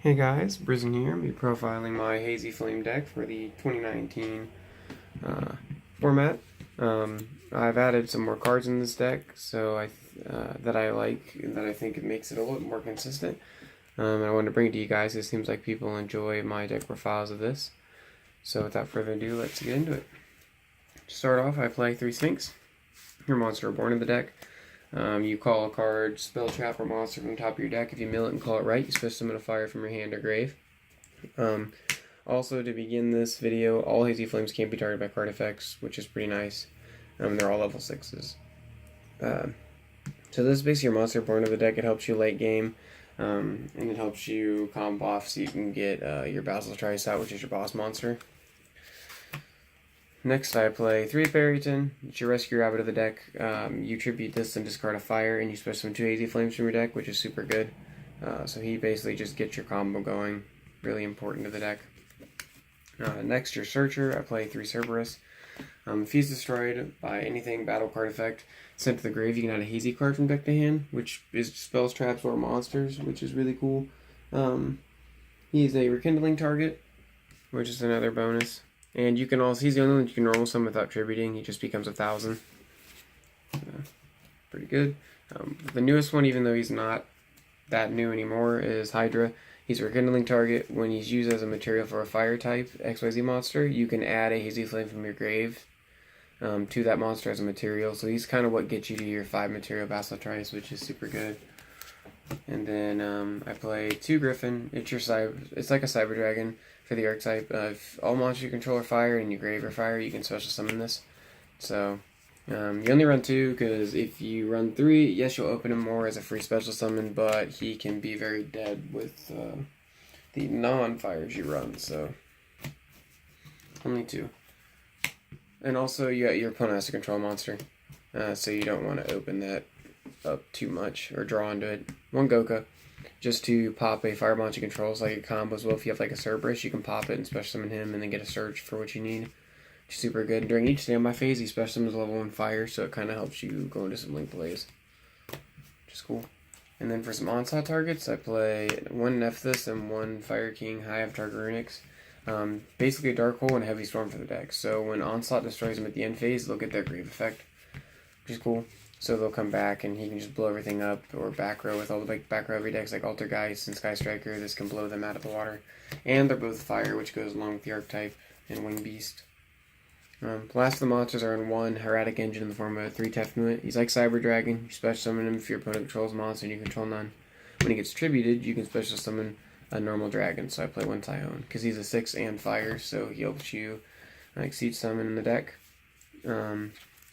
Hey guys, Brisen here. I'll be profiling my Hazy Flame deck for the 2019 format. I've added some more cards in this deck, so that I like, and that I think it makes it a little more consistent. I wanted to bring it to you guys. It seems like people enjoy my deck profiles of this. So without further ado, let's get into it. To start off, I play 3 Sphinx. Your monster are born in the deck. You call a card, spell, trap, or monster from the top of your deck. If you mill it and call it right, you special summon a fire from your hand or grave. Also, to begin this video, all Hazy Flames can't be targeted by card effects, which is pretty nice. They're all level 6s. So this is basically your monster born of the deck. It helps you late game, and it helps you combo off so you can get your Basiltrice out, which is your boss monster. Next, I play 3 Fairyton. It's your rescue rabbit of the deck. You tribute this and discard a fire, and you special summon 2 Hazy Flames from your deck, which is super good. So he basically just gets your combo going. Really important to the deck. Next, your Searcher. I play 3 Cerberus. If he's destroyed by anything battle card effect sent to the grave, you can add a Hazy card from deck to hand, which is spells, traps, or monsters, which is really cool. He's a rekindling target, which is another bonus. And you can also, he's the only one you can normal summon without tributing. He just becomes 1,000. Pretty good. The newest one, even though he's not that new anymore, is Hydra. He's a rekindling target. When he's used as a material for a fire type XYZ monster, you can add a Hazy Flame from your grave to that monster as a material. So he's kind of what gets you to your 5 material Basiltrice, which is super good. And then I play 2 Griffin. It's like a Cyber Dragon for the archetype. If all monsters you control are fire and you grave are fire, you can special summon this. So you only run 2 because if you run 3, yes, you'll open him more as a free special summon, but he can be very dead with the non-fires you run. So only 2. And also, your opponent has to control a monster, so you don't want to open that up too much or draw into it. 1 Goka, just to pop a fire monster controls like a combo as well. If you have like a Cerberus, you can pop it and special summon him and then get a search for what you need. Which is super good. During each standby phase, he special summons level 1 fire, so it kind of helps you go into some link plays, which is cool. And then for some onslaught targets, I play 1 Nephthys and 1 Fire King High of Target Runics. Basically a Dark Hole and Heavy Storm for the deck. So when Onslaught destroys them at the end phase, they'll get their Grave effect, which is cool. So they'll come back and he can just blow everything up, or back row with all the back row every decks like Altergeist and Sky Striker. This can blow them out of the water. And they're both fire, which goes along with the archetype and Wing Beast. Last of the monsters are in 1 Hieratic Engine in the form of a 3 Tefnuit. He's like Cyber Dragon. You special summon him if your opponent controls a monster and you control none. When he gets tributed, you can special summon a normal dragon. So I play 1 Tyhone because he's a 6 and fire, so he helps you exceed summon in the deck.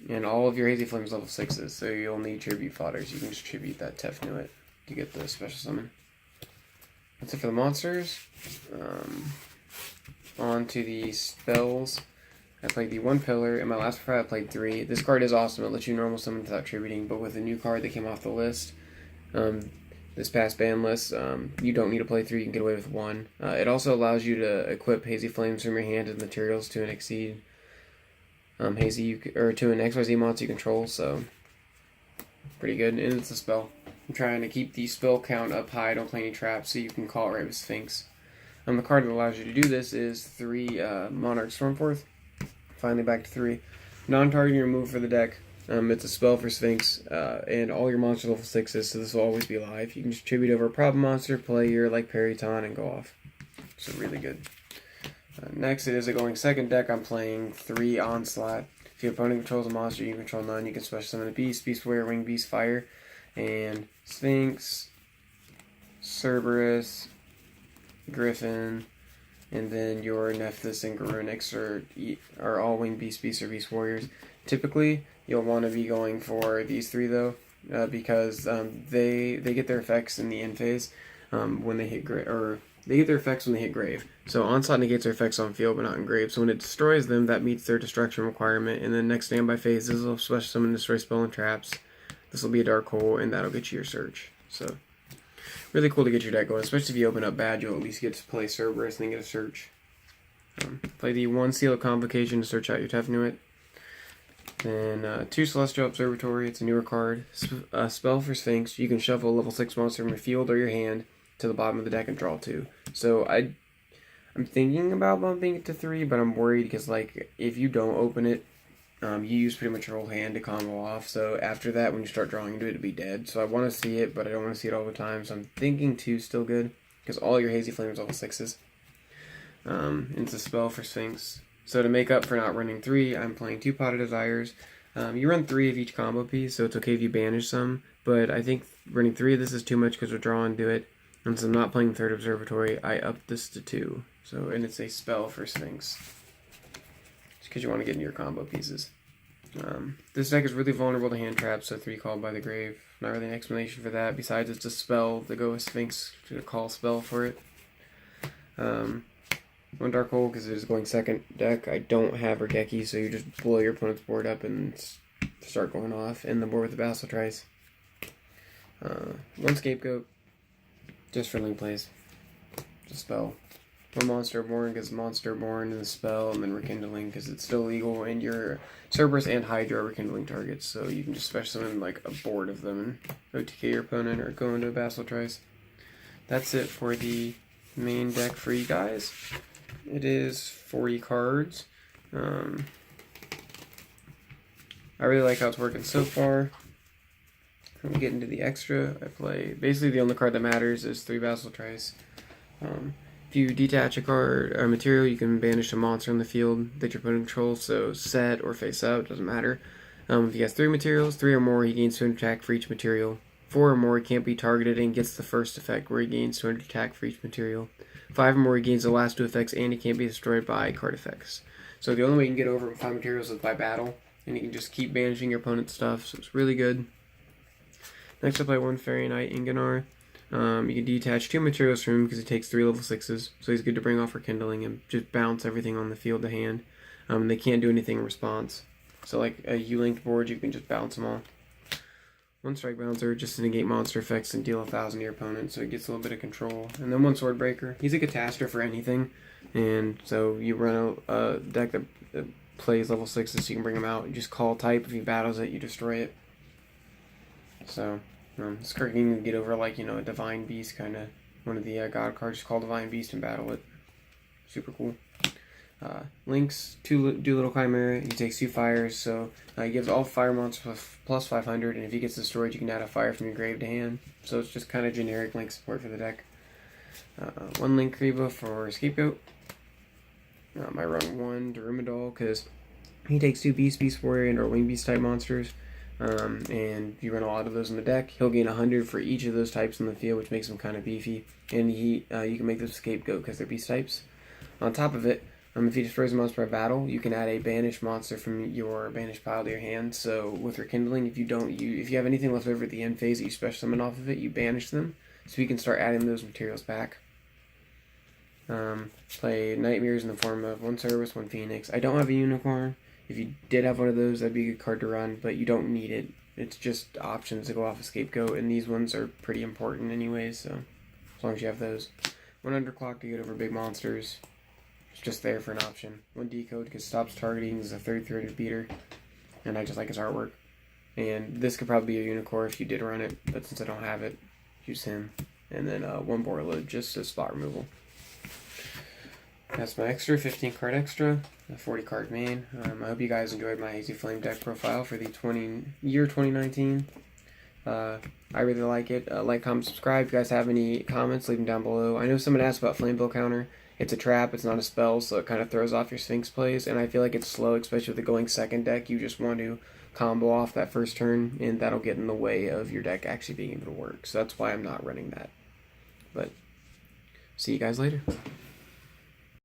And all of your Hazy Flames level 6s, so you'll need tribute fodders. You can just tribute that Tefnuit to get the special summon. That's it for the monsters. On to the spells. I played the 1 Pillar. In my last profile, I played 3. This card is awesome. It lets you normal summon without tributing, but with a new card that came off the list, this past ban list, you don't need to play 3. You can get away with 1. It also allows you to equip Hazy Flames from your hand as materials to an Exceed Hazy, or to an XYZ monster you control, so pretty good. And it's a spell. I'm trying to keep the spell count up high. Don't play any traps, so you can call it right with Sphinx. The card that allows you to do this is 3 Monarch Stormforth. Finally back to 3. Non-targeting remove for the deck. It's a spell for Sphinx, and all your monsters level 6s, so this will always be live. You can just tribute over a problem monster, play your like Periton, and go off. So really good. Next, it is a going second deck. I'm playing 3 Onslaught. If your opponent controls a monster, you control none. You can special summon a Beast, Beast Warrior, Wing Beast, Fire, and Sphinx, Cerberus, Griffin, and then your Nephthys and Garunix are all Wing Beast, Beast, or Beast Warriors. Typically, you'll want to be going for these 3 though, because they get their effects in the end phase when they hit they get their effects when they hit grave. So Onslaught negates their effects on field, but not in grave. So when it destroys them, that meets their destruction requirement. And then next standby phase, this will special summon destroy spell and traps. This will be a Dark Hole, and that'll get you your search. So really cool to get your deck going, especially if you open up bad. You'll at least get to play Cerberus and then get a search. Play the 1 Seal of Convocation to search out your Tefnuit. Then 2 Celestial Observatory. It's a newer card. A spell for Sphinx. You can shuffle a level 6 monster from your field or your hand to the bottom of the deck and draw 2. So I'm thinking about bumping it to 3, but I'm worried because like if you don't open it, you use pretty much your whole hand to combo off. So after that, when you start drawing into it, it'll be dead. So I want to see it, but I don't want to see it all the time. So I'm thinking 2 still good because all your Hazy Flames level 6s. It's a spell for Sphinx. So to make up for not running 3, I'm playing 2 Pot of Desires. You run 3 of each combo piece, so it's okay if you banish some. But I think running 3 of this is too much because we're drawing to it. And since I'm not playing Third Observatory, I upped this to 2. So, and it's a spell for Sphinx. Just because you want to get into your combo pieces. This deck is really vulnerable to hand traps, so 3 Called by the Grave. Not really an explanation for that, besides it's a spell to go with Sphinx to call spell for it. One Dark Hole because it is going second deck. I don't have Regeki, so you just blow your opponent's board up and start going off in the board with the Basiltrice. One Scapegoat, just for link plays. Just spell. One Monster Born because Monster Born is a spell, and then Rekindling because it's still legal, and your Cerberus and Hydra are Rekindling targets, so you can just special summon like a board of them and OTK your opponent or go into a Basiltrice. That's it for the main deck for you guys. It is 40 cards. I really like how it's working so far. When we get into the extra, I play basically the only card that matters is 3 Basiltrice. If you detach a card or material, you can banish a monster on the field that your opponent controls, so set or face up, doesn't matter. If he has 3 materials, 3 or more, he gains 200 attack for each material. 4 or more, he can't be targeted and gets the first effect where he gains 200 attack for each material. 5 or more, he gains the last 2 effects and he can't be destroyed by card effects. So the only way you can get over 5 materials is by battle, and you can just keep banishing your opponent's stuff, so it's really good. Next I play 1 Fairy Knight Inganar. You can detach 2 materials from him because he takes 3 level 6s, so he's good to bring off Rekindling and just bounce everything on the field to hand. They can't do anything in response. So like a U-linked board, you can just bounce them all. 1 Strike Bouncer, just to negate monster effects and deal 1,000 to your opponent, so it gets a little bit of control. And then 1 Swordbreaker. He's a catastrophe for anything, and so you run a deck that plays level 6s so you can bring him out. You just call type, if he battles it, you destroy it. So, this card can get over like, a Divine Beast, kind of one of the God cards, just call Divine Beast and battle it. Super cool. Links, do Little Chimera, he takes 2 fires, so he gives all fire monsters plus 500, and if he gets destroyed, you can add a fire from your grave to hand. So it's just kind of generic link support for the deck. 1 Link Reba for Scapegoat. I run 1 Darumidal because he takes 2 Beast Warrior and or Wing Beast type monsters, and you run a lot of those in the deck. He'll gain 100 for each of those types in the field, which makes him kind of beefy, and you can make this Scapegoat because they're Beast types. On top of it, if he destroys a monster by battle, you can add a banished monster from your banished pile to your hand. So with Rekindling, if you have anything left over at the end phase that you special summon off of it, you banish them, so you can start adding those materials back. Play Nightmares in the form of 1 Cerberus, 1 Phoenix. I don't have a Unicorn. If you did have one of those, that'd be a good card to run, but you don't need it. It's just options to go off a Scapegoat, and these ones are pretty important anyways, so as long as you have those. 1 Underclock to get over big monsters. It's just there for an option. 1 Decode because stops targeting is a 3rd beater, and I just like his artwork. And this could probably be a Unicorn if you did run it, but since I don't have it, use him. And then 1 Borla just as spot removal. That's my extra, 15 card extra, a 40 card main. I hope you guys enjoyed my Hazy Flame deck profile for the year 2019. I really like it. Like, comment, subscribe. If you guys have any comments, leave them down below. I know someone asked about Flame Bill Counter. It's a trap, it's not a spell, so it kind of throws off your Sphinx plays, and I feel like it's slow, especially with the going second deck. You just want to combo off that first turn, and that'll get in the way of your deck actually being able to work. So that's why I'm not running that. But, see you guys later.